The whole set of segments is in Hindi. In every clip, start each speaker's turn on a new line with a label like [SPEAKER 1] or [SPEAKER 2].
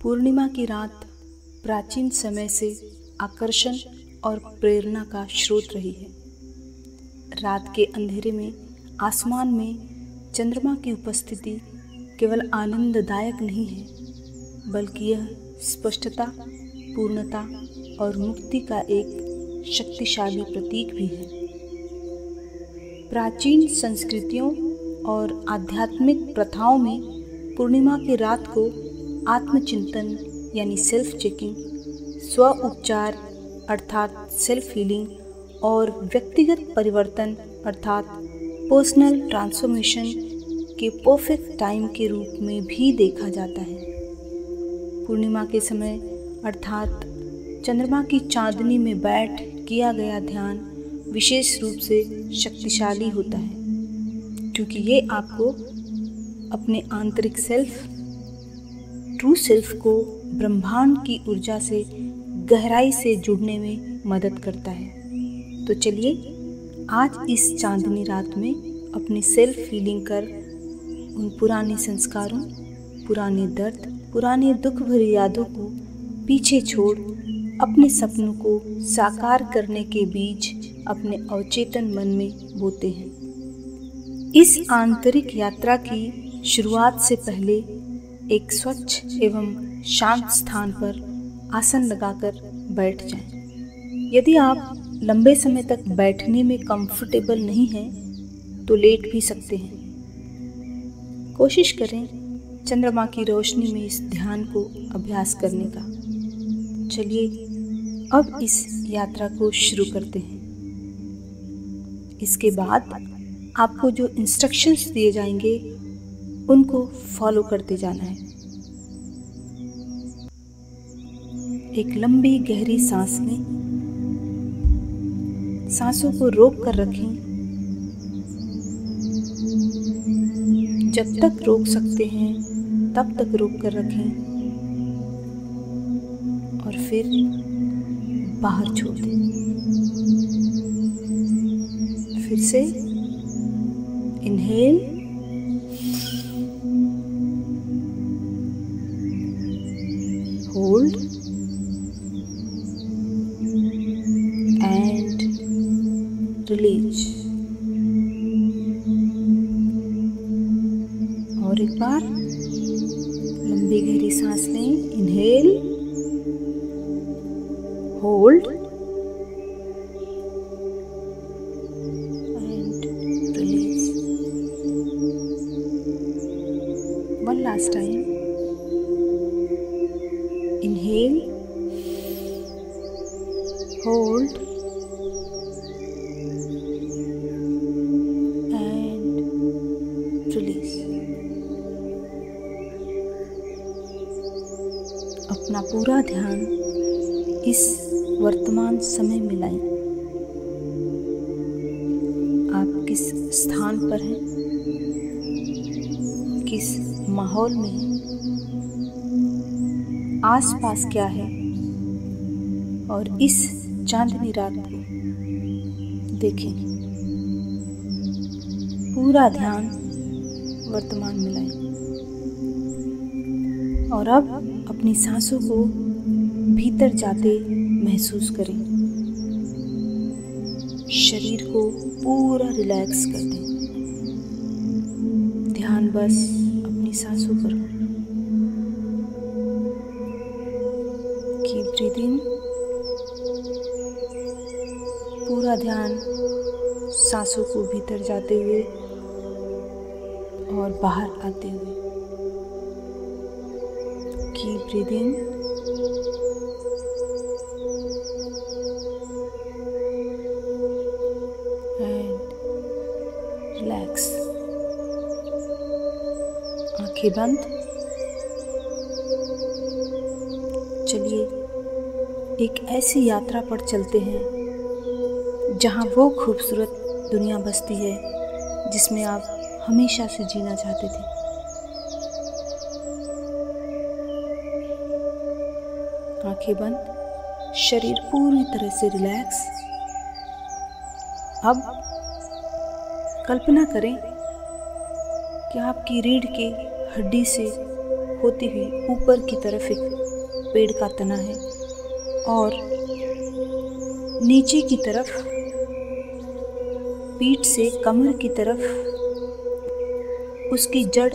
[SPEAKER 1] पूर्णिमा की रात प्राचीन समय से आकर्षण और प्रेरणा का स्रोत रही है। रात के अंधेरे में आसमान में चंद्रमा की उपस्थिति केवल आनंददायक नहीं है, बल्कि यह स्पष्टता, पूर्णता और मुक्ति का एक शक्तिशाली प्रतीक भी है। प्राचीन संस्कृतियों और आध्यात्मिक प्रथाओं में पूर्णिमा की रात को आत्मचिंतन यानी सेल्फ चेकिंग, स्व उपचार अर्थात सेल्फ हीलिंग और व्यक्तिगत परिवर्तन अर्थात पर्सनल ट्रांसफॉर्मेशन के परफेक्ट टाइम के रूप में भी देखा जाता है। पूर्णिमा के समय अर्थात चंद्रमा की चांदनी में बैठ किया गया ध्यान विशेष रूप से शक्तिशाली होता है, क्योंकि ये आपको अपने आंतरिक सेल्फ, ट्रू सेल्फ को ब्रह्मांड की ऊर्जा से गहराई से जुड़ने में मदद करता है। तो चलिए आज इस चांदनी रात में अपनी सेल्फ हीलिंग कर उन पुराने संस्कारों, पुराने दर्द, पुराने दुख भरी यादों को पीछे छोड़ अपने सपनों को साकार करने के बीच अपने अवचेतन मन में बोते हैं। इस आंतरिक यात्रा की शुरुआत से पहले एक स्वच्छ एवं शांत स्थान पर आसन लगाकर बैठ जाएं। यदि आप लंबे समय तक बैठने में कंफर्टेबल नहीं हैं, तो लेट भी सकते हैं। कोशिश करें चंद्रमा की रोशनी में इस ध्यान को अभ्यास करने का। चलिए अब इस यात्रा को शुरू करते हैं। इसके बाद आपको जो इंस्ट्रक्शंस दिए जाएंगे उनको फॉलो करते जाना है। एक लंबी गहरी सांस लें, सांसों को रोक कर रखें। जब तक रोक सकते हैं तब तक रोक कर रखें और फिर बाहर छोड़ दें। फिर से इनहेल, होल्ड एंड रिलीज। और एक बार लंबी गहरी सांस लें, inhale, hold and release. One last time, inhale, hold and release। अपना पूरा ध्यान इस वर्तमान समय में लाएं। आप किस स्थान पर हैं, किस माहौल में हैं, आसपास क्या है, और इस चांदनी रात को देखें। पूरा ध्यान वर्तमान में लाएं और अब अपनी सांसों को भीतर जाते महसूस करें। शरीर को पूरा रिलैक्स कर दें। ध्यान बस अपनी सांसों पर। Keep breathing. पूरा ध्यान सांसों को भीतर जाते हुए और बाहर आते हुए। Keep breathing. And relax. आंखें बंद। चलिए एक ऐसी यात्रा पर चलते हैं जहाँ वो खूबसूरत दुनिया बसती है जिसमें आप हमेशा से जीना चाहते थे। आंखें बंद, शरीर पूरी तरह से रिलैक्स। अब कल्पना करें कि आपकी रीढ़ की हड्डी से होती हुई ऊपर की तरफ एक पेड़ का तना है और नीचे की तरफ पीठ से कमर की तरफ उसकी जड़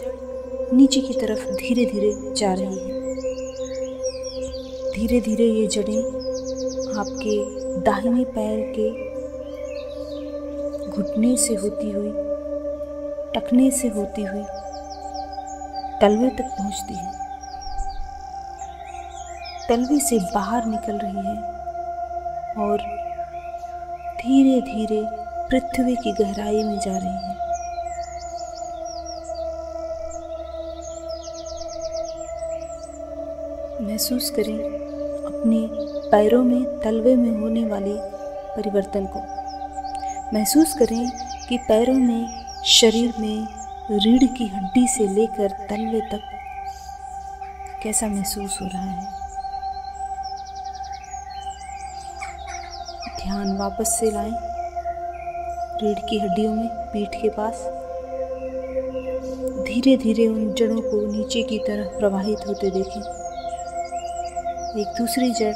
[SPEAKER 1] नीचे की तरफ धीरे धीरे जा रही है। धीरे धीरे ये जड़ें आपके दाहिने पैर के घुटने से होती हुई, टखने से होती हुई तलवे तक पहुंचती है, तलवे से बाहर निकल रही है और धीरे धीरे पृथ्वी की गहराई में जा रही है। महसूस करें अपने पैरों में, तलवे में होने वाले परिवर्तन को। महसूस करें कि पैरों में, शरीर में रीढ़ की हड्डी से लेकर तलवे तक कैसा महसूस हो रहा है। ध्यान वापस से लाएं रीढ़ की हड्डियों में, पीठ के पास। धीरे धीरे उन जड़ों को नीचे की तरफ प्रवाहित होते देखें। एक दूसरी जड़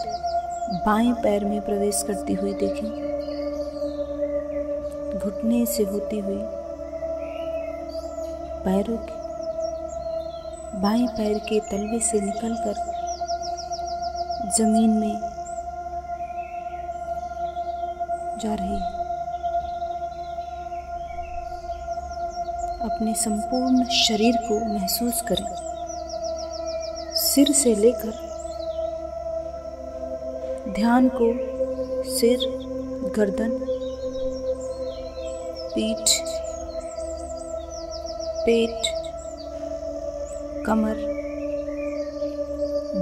[SPEAKER 1] बाएं पैर में प्रवेश करती हुई देखें, घुटने से होती हुई पैरों के बाएं पैर के तलवे से निकलकर जमीन में जा रही है। अपने संपूर्ण शरीर को महसूस करें, सिर से लेकर ध्यान को सिर, गर्दन, पीठ, पेट, कमर,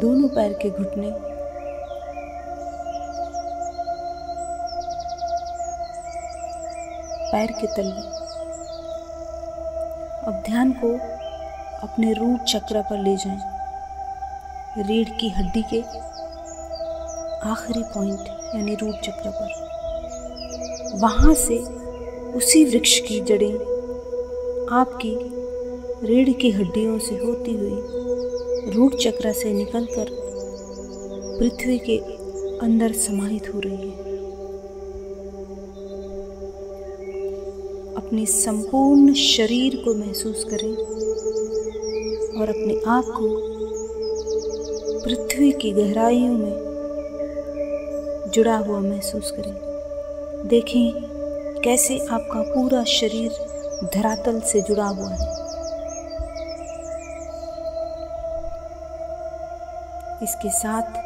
[SPEAKER 1] दोनों पैर के घुटने, पैर के तलवे। अब ध्यान को अपने रूट चक्र पर ले जाएं, रीढ़ की हड्डी के आखिरी पॉइंट यानी रूट चक्र पर। वहाँ से उसी वृक्ष की जड़ें आपकी रीढ़ की हड्डियों से होती हुई रूट चक्र से निकलकर पृथ्वी के अंदर समाहित हो रही है। अपने संपूर्ण शरीर को महसूस करें और अपने आप को पृथ्वी की गहराइयों में जुड़ा हुआ महसूस करें। देखें कैसे आपका पूरा शरीर धरातल से जुड़ा हुआ है। इसके साथ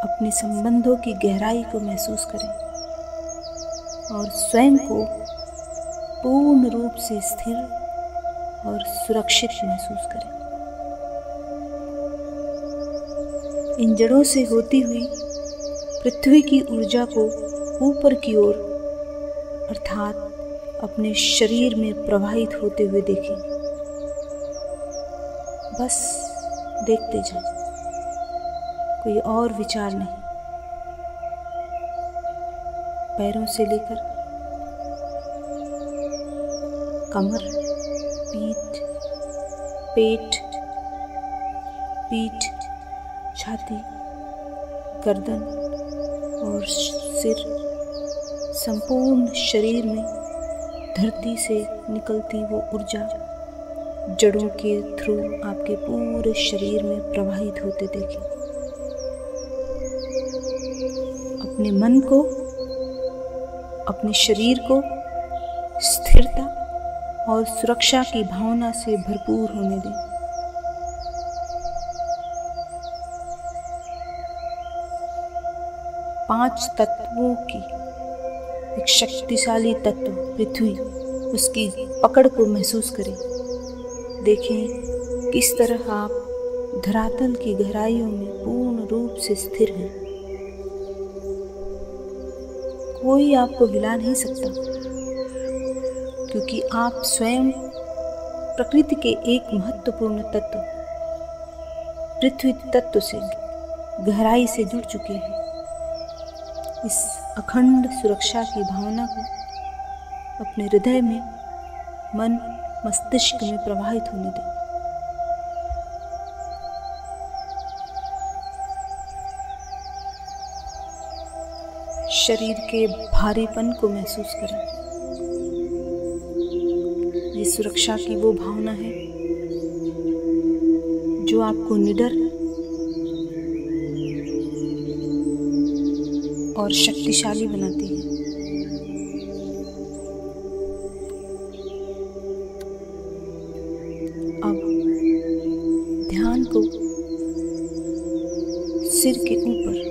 [SPEAKER 1] अपने संबंधों की गहराई को महसूस करें और स्वयं को पूर्ण रूप से स्थिर और सुरक्षित महसूस करें। इन जड़ों से होती हुई पृथ्वी की ऊर्जा को ऊपर की ओर अर्थात अपने शरीर में प्रवाहित होते हुए देखें। बस देखते जाएं, कोई और विचार नहीं। पैरों से लेकर कमर, पीठ, पेट, पीठ, छाती, गर्दन और सिर, संपूर्ण शरीर में धरती से निकलती वो ऊर्जा जड़ों के थ्रू आपके पूरे शरीर में प्रवाहित होते देखें। अपने मन को, अपने शरीर को स्थिरता और सुरक्षा की भावना से भरपूर होने दें। पांच तत्वों की एक शक्तिशाली तत्व पृथ्वी, उसकी पकड़ को महसूस करें। देखें किस तरह आप धरातल की गहराइयों में पूर्ण रूप से स्थिर हैं। कोई आपको हिला नहीं सकता, क्योंकि आप स्वयं प्रकृति के एक महत्वपूर्ण तत्व पृथ्वी तत्व से गहराई से जुड़ चुके हैं। इस अखंड सुरक्षा की भावना को अपने हृदय में, मन, मस्तिष्क में प्रवाहित होने दें। शरीर के भारीपन को महसूस करें। ये सुरक्षा की वो भावना है जो आपको निडर और शक्तिशाली बनाती है। अब ध्यान को सिर के ऊपर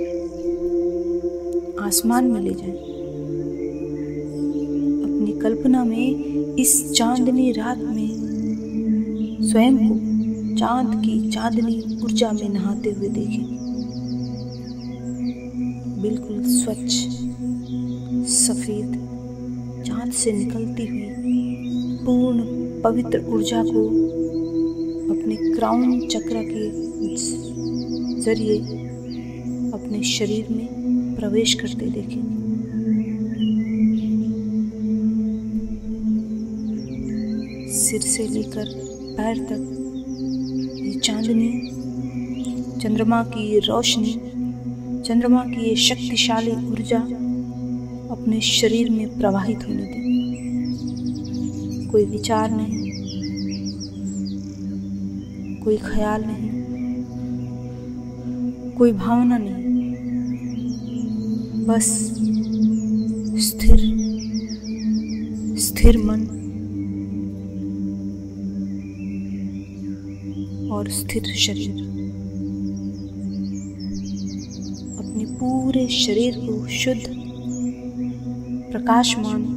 [SPEAKER 1] आसमान में ले जाएं। अपनी कल्पना में इस चांदनी रात में स्वयं को चांद की चांदनी ऊर्जा में नहाते हुए देखें। बिल्कुल स्वच्छ सफेद चांद से निकलती हुई पूर्ण पवित्र ऊर्जा को अपने क्राउन चक्र के जरिए अपने शरीर में प्रवेश करते देखें। सिर से लेकर पैर तक ये चांदनी, चंद्रमा की ये रोशनी, चंद्रमा की ये शक्तिशाली ऊर्जा अपने शरीर में प्रवाहित होने दें। कोई विचार नहीं, कोई ख्याल नहीं, कोई भावना नहीं, बस स्थिर मन और स्थिर शरीर। अपने पूरे शरीर को शुद्ध प्रकाशमान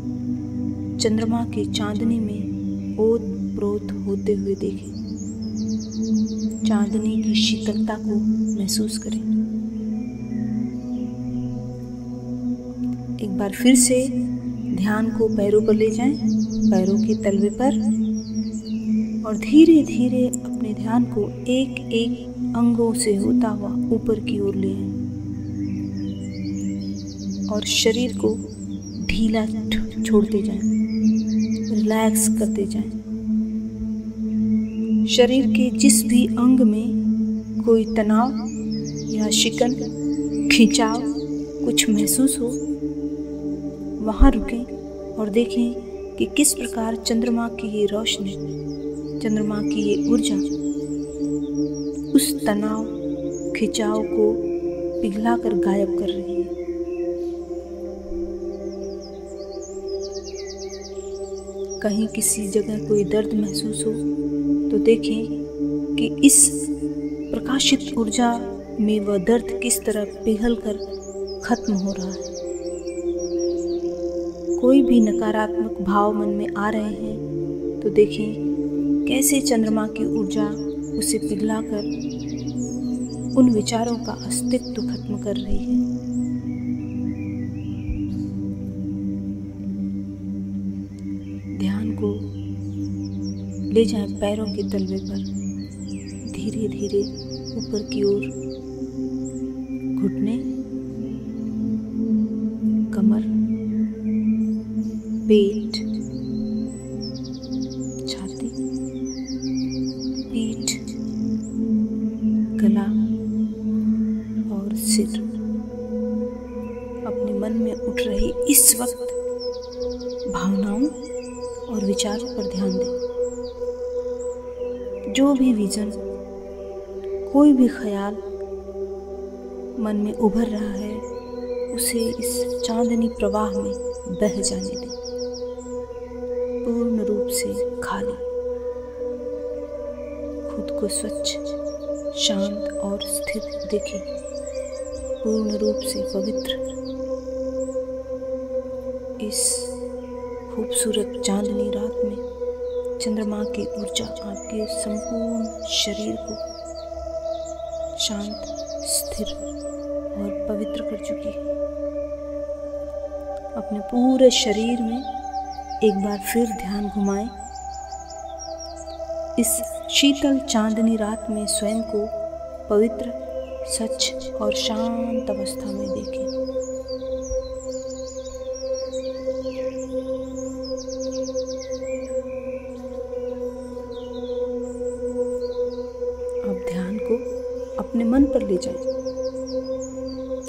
[SPEAKER 1] चंद्रमा की चांदनी में ओत-प्रोत होते हुए देखें। चांदनी की शीतलता को महसूस करें। एक बार फिर से ध्यान को पैरों पर ले जाएं, पैरों के तलवे पर, और धीरे धीरे अपने ध्यान को एक एक अंगों से होता हुआ ऊपर की ओर ले आएं और शरीर को ढीला छोड़ते जाएं, रिलैक्स करते जाएं। शरीर के जिस भी अंग में कोई तनाव या शिकन, खिंचाव कुछ महसूस हो, वहाँ रुकें और देखें कि किस प्रकार चंद्रमा की ये रोशनी, चंद्रमा की ये ऊर्जा उस तनाव, खिंचाव को पिघलाकर गायब कर रही है। कहीं किसी जगह कोई दर्द महसूस हो तो देखें कि इस प्रकाशित ऊर्जा में वह दर्द किस तरह पिघलकर खत्म हो रहा है। कोई भी नकारात्मक भाव मन में आ रहे हैं तो देखें कैसे चंद्रमा की ऊर्जा उसे पिघलाकर उन विचारों का अस्तित्व खत्म कर रही है। ध्यान को ले जाएं पैरों के तलवे पर, धीरे धीरे ऊपर की ओर, घुटने, कमर, पेट, छाती, पीठ, गला और सिर। अपने मन में उठ रही इस वक्त भावनाओं और विचारों पर ध्यान दें। जो भी विजन, कोई भी ख्याल मन में उभर रहा है, उसे इस चांदनी प्रवाह में बह जाने दें, पूर्ण रूप से खाली। खुद को स्वच्छ, शांत और स्थिर देखें, पूर्ण रूप से पवित्र। इस खूबसूरत चांदनी रात में चंद्रमा की ऊर्जा आपके संपूर्ण शरीर को शांत, स्थिर और पवित्र कर चुकी है। अपने पूरे शरीर में एक बार फिर ध्यान घुमाएं। इस शीतल चांदनी रात में स्वयं को पवित्र, सच और शांत अवस्था में देखें। अब ध्यान को अपने मन पर ले जाएं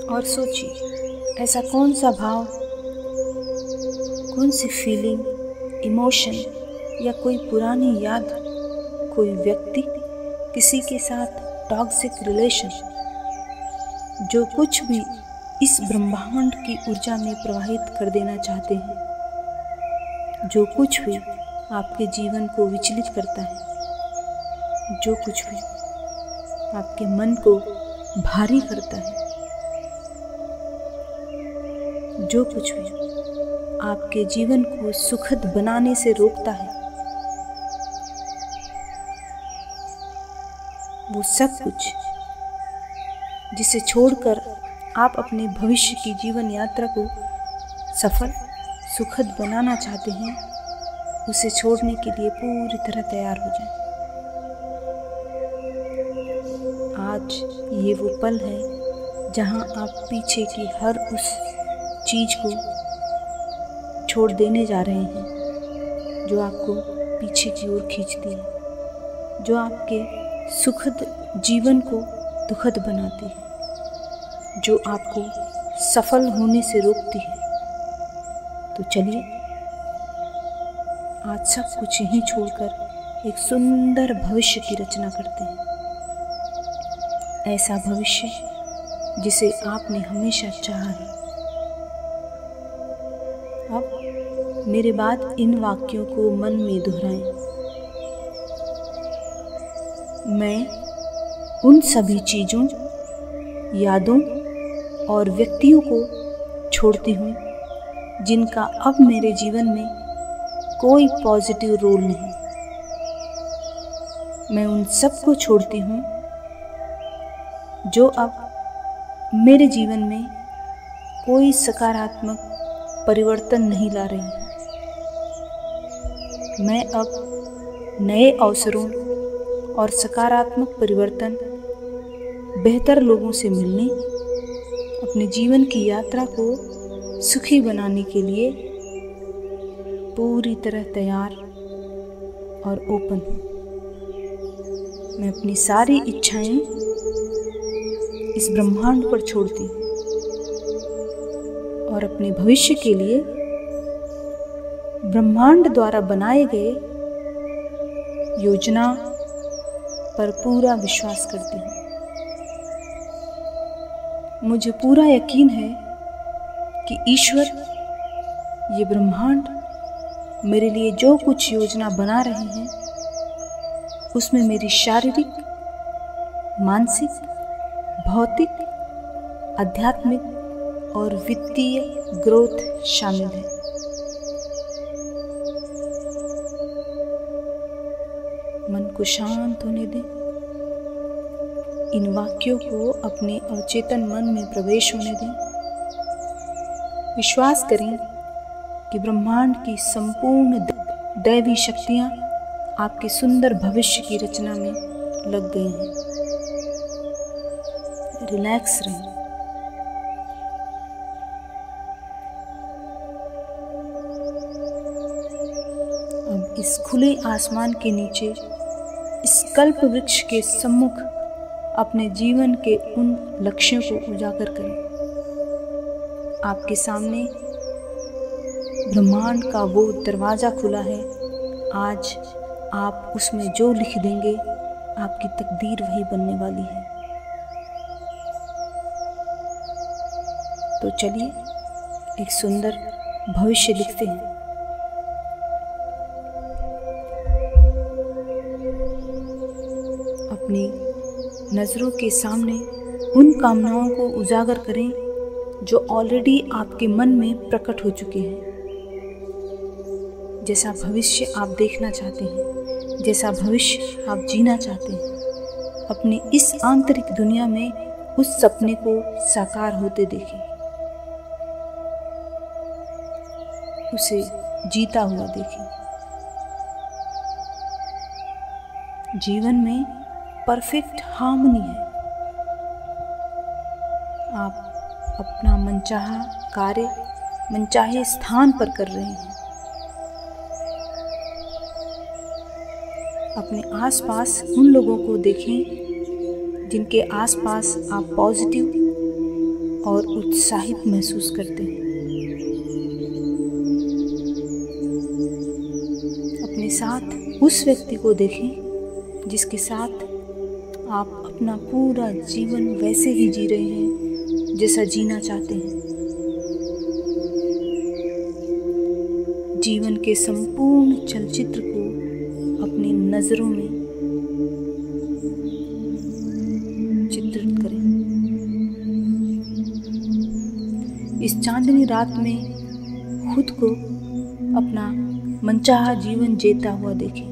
[SPEAKER 1] और सोचिए ऐसा कौन सा भाव, कौन सी फीलिंग, इमोशन या कोई पुरानी याद, कोई व्यक्ति, किसी के साथ टॉक्सिक रिलेशन, जो कुछ भी इस ब्रह्मांड की ऊर्जा में प्रवाहित कर देना चाहते हैं, जो कुछ भी आपके जीवन को विचलित करता है, जो कुछ भी आपके मन को भारी करता है, जो कुछ भी आपके जीवन को सुखद बनाने से रोकता है, वो सब कुछ जिसे छोड़कर आप अपने भविष्य की जीवन यात्रा को सफल, सुखद बनाना चाहते हैं, उसे छोड़ने के लिए पूरी तरह तैयार हो जाएं। आज ये वो पल है जहां आप पीछे की हर उस चीज़ को छोड़ देने जा रहे हैं जो आपको पीछे की ओर खींचती है, जो आपके सुखद जीवन को दुखद बनाती है, जो आपको सफल होने से रोकती है। तो चलिए आज सब कुछ यहीं छोड़कर एक सुंदर भविष्य की रचना करते हैं। ऐसा भविष्य जिसे आपने हमेशा चाहा है। अब मेरे बाद इन वाक्यों को मन में दोहराएं। मैं उन सभी चीज़ों, यादों और व्यक्तियों को छोड़ती हूँ जिनका अब मेरे जीवन में कोई पॉजिटिव रोल नहीं। मैं उन सब को छोड़ती हूँ जो अब मेरे जीवन में कोई सकारात्मक परिवर्तन नहीं ला रही हैं। मैं अब नए अवसरों और सकारात्मक परिवर्तन, बेहतर लोगों से मिलने, अपने जीवन की यात्रा को सुखी बनाने के लिए पूरी तरह तैयार और ओपन हूँ। मैं अपनी सारी इच्छाएं इस ब्रह्मांड पर छोड़ती हूँ और अपने भविष्य के लिए ब्रह्मांड द्वारा बनाए गए योजना पर पूरा विश्वास करती हूँ। मुझे पूरा यकीन है कि ईश्वर, ये ब्रह्मांड मेरे लिए जो कुछ योजना बना रहे हैं उसमें मेरी शारीरिक, मानसिक, भौतिक, आध्यात्मिक और वित्तीय ग्रोथ शामिल है। मन को शांत होने दें। इन वाक्यों को अपने अवचेतन मन में प्रवेश होने दें। विश्वास करें कि ब्रह्मांड की संपूर्ण दैवी शक्तियाँ आपके सुंदर भविष्य की रचना में लग गई हैं। रिलैक्स रहें। अब इस खुले आसमान के नीचे, इस कल्प वृक्ष के सम्मुख अपने जीवन के उन लक्ष्यों को उजागर करें। आपके सामने ब्रह्मांड का वो दरवाज़ा खुला है। आज आप उसमें जो लिख देंगे, आपकी तकदीर वही बनने वाली है। तो चलिए एक सुंदर भविष्य लिखते हैं। अपनी नज़रों के सामने उन कामनाओं को उजागर करें जो ऑलरेडी आपके मन में प्रकट हो चुके हैं। जैसा भविष्य आप देखना चाहते हैं, जैसा भविष्य आप जीना चाहते हैं, अपने इस आंतरिक दुनिया में उस सपने को साकार होते देखें, उसे जीता हुआ देखें। जीवन में परफेक्ट हार्मनी है। आप अपना मनचाहा कार्य मनचाहे स्थान पर कर रहे हैं। अपने आसपास उन लोगों को देखें जिनके आसपास आप पॉजिटिव, और उत्साहित महसूस करते हैं। अपने साथ उस व्यक्ति को देखें जिसके साथ आप अपना पूरा जीवन वैसे ही जी रहे हैं जैसा जीना चाहते हैं। जीवन के संपूर्ण चलचित्र को अपनी नज़रों में चित्रित करें। इस चांदनी रात में खुद को अपना मनचाहा जीवन जीता हुआ देखें।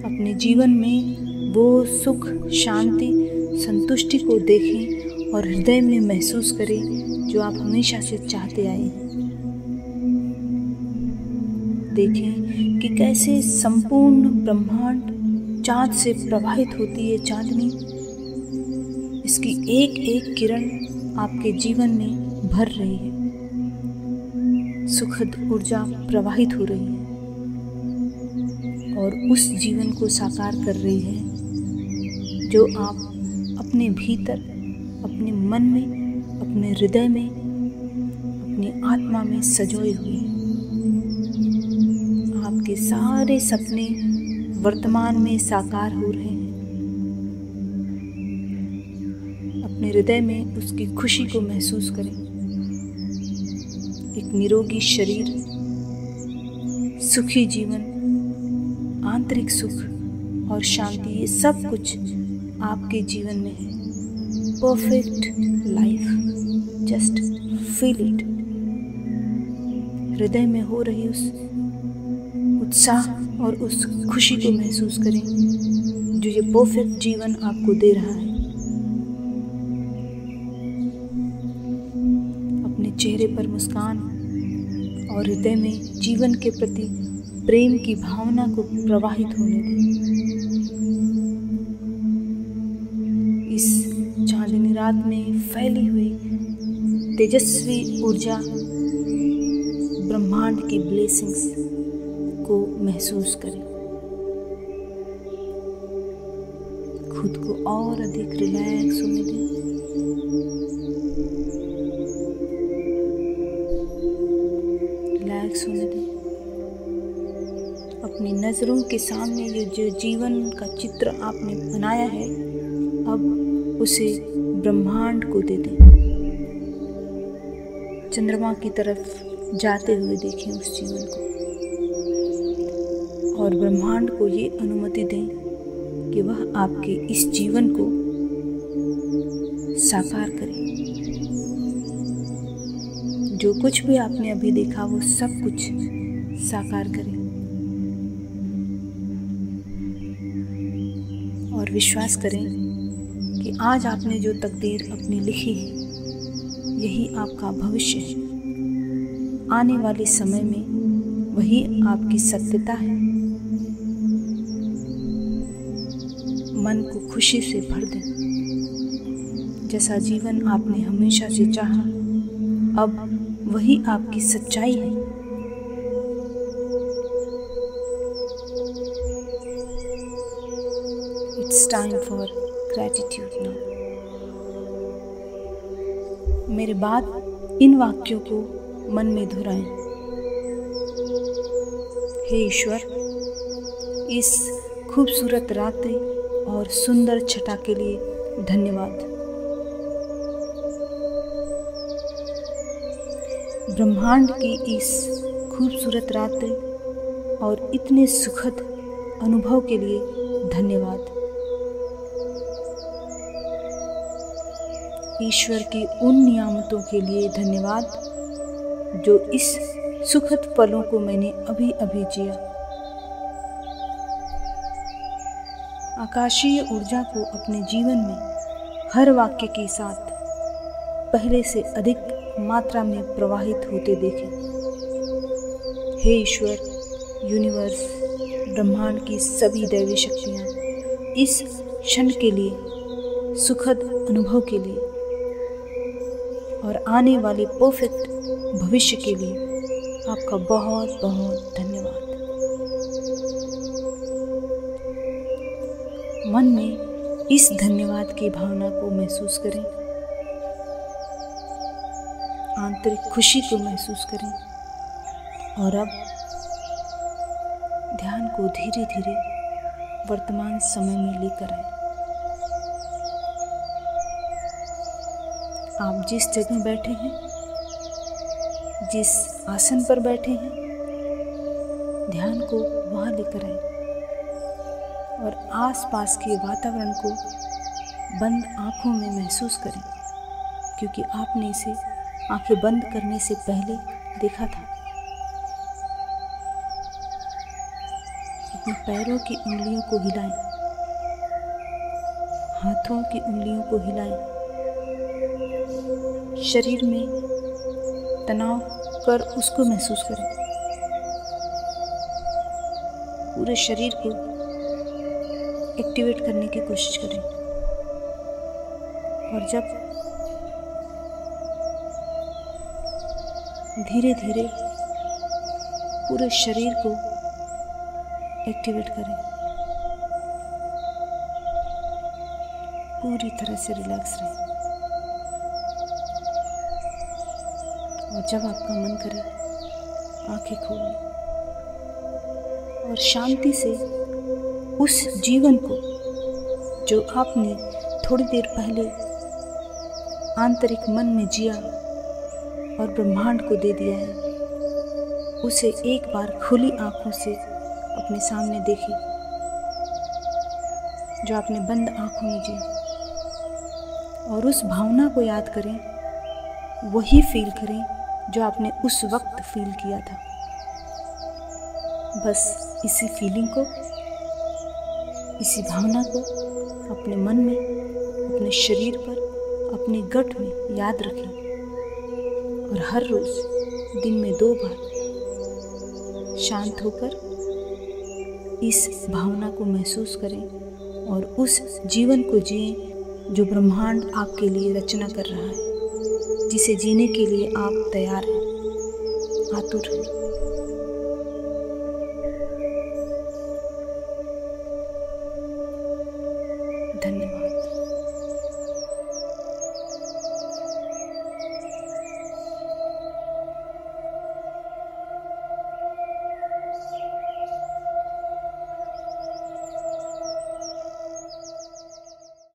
[SPEAKER 1] अपने जीवन में वो सुख, शांति, संतुष्टि को देखें और हृदय में महसूस करें जो आप हमेशा से चाहते आए हैं। देखें कि कैसे संपूर्ण ब्रह्मांड चाँद से प्रवाहित होती है चांदनी। इसकी एक एक किरण आपके जीवन में भर रही है, सुखद ऊर्जा प्रवाहित हो रही है और उस जीवन को साकार कर रही है जो आप अपने भीतर, अपने मन में, अपने हृदय में, अपनी आत्मा में सजोए हुए हैं। आपके सारे सपने वर्तमान में साकार हो रहे हैं। अपने हृदय में उसकी खुशी को महसूस करें। एक निरोगी शरीर, सुखी जीवन, आंतरिक सुख और शांति, ये सब कुछ आपके जीवन में है। Perfect life, just feel it. हृदय में हो रही उस उत्साह और उस खुशी को महसूस करें जो ये परफेक्ट जीवन आपको दे रहा है। अपने चेहरे पर मुस्कान और हृदय में जीवन के प्रति प्रेम की भावना को प्रवाहित होने दें। इस चांदनी रात में फैली हुई तेजस्वी ऊर्जा, ब्रह्मांड की ब्लेसिंग्स को महसूस करें। खुद को और अधिक रिलैक्स होने दें। रिलैक्स होने दें। अपनी नज़रों के सामने ये जो जीवन का चित्र आपने बनाया है, अब उसे ब्रह्मांड को दे दें। चंद्रमा की तरफ जाते हुए देखें उस जीवन को और ब्रह्मांड को ये अनुमति दें कि वह आपके इस जीवन को साकार करे। जो कुछ भी आपने अभी देखा वो सब कुछ साकार करें और विश्वास करें कि आज आपने जो तकदीर अपनी लिखी है यही आपका भविष्य है। आने वाले समय में वही आपकी सत्यता है। मन को खुशी से भर दें। जैसा जीवन आपने हमेशा से चाहा, अब वही आपकी सच्चाई है। It's time for gratitude now. मेरे बाद इन वाक्यों को मन में दोहराएं। हे ईश्वर, इस खूबसूरत रात और सुंदर छटा के लिए धन्यवाद। ब्रह्मांड की इस खूबसूरत रात और इतने सुखद अनुभव के लिए धन्यवाद। ईश्वर की उन नियामतों के लिए धन्यवाद जो इस सुखद पलों को मैंने अभी अभी जिया। आकाशीय ऊर्जा को अपने जीवन में हर वाक्य के साथ पहले से अधिक मात्रा में प्रवाहित होते देखें। हे ईश्वर, यूनिवर्स, ब्रह्मांड की सभी दैवी शक्तियाँ, इस क्षण के लिए, सुखद अनुभव के लिए और आने वाले परफेक्ट भविष्य के लिए आपका बहुत बहुत धन्यवाद। मन में इस धन्यवाद की भावना को महसूस करें आंतरिक खुशी को महसूस करें। और अब ध्यान को धीरे धीरे वर्तमान समय में लेकर आए। आप जिस जगह बैठे हैं, जिस आसन पर बैठे हैं, ध्यान को वहाँ लेकर आए और आसपास के वातावरण को बंद आँखों में महसूस करें, क्योंकि आपने इसे आंखें बंद करने से पहले देखा था। अपने पैरों की उंगलियों को हिलाएं, हाथों की उंगलियों को हिलाएं, शरीर में तनाव कर उसको महसूस करें। पूरे शरीर को एक्टिवेट करने की कोशिश करें। और जब धीरे धीरे पूरे शरीर को एक्टिवेट करें, पूरी तरह से रिलैक्स रहें। और जब आपका मन करे आंखें खोलें और शांति से उस जीवन को जो आपने थोड़ी देर पहले आंतरिक मन में जिया और ब्रह्मांड को दे दिया है, उसे एक बार खुली आंखों से अपने सामने देखें, जो आपने बंद आंखों में जी, और उस भावना को याद करें, वही फील करें जो आपने उस वक्त फील किया था। बस इसी फीलिंग को, इसी भावना को अपने मन में, अपने शरीर पर, अपने गट में याद रखें और हर रोज़ दिन में 2 बार शांत होकर इस भावना को महसूस करें और उस जीवन को जिएं जो ब्रह्मांड आपके लिए रचना कर रहा है, जिसे जीने के लिए आप तैयार हैं, आतुर हैं।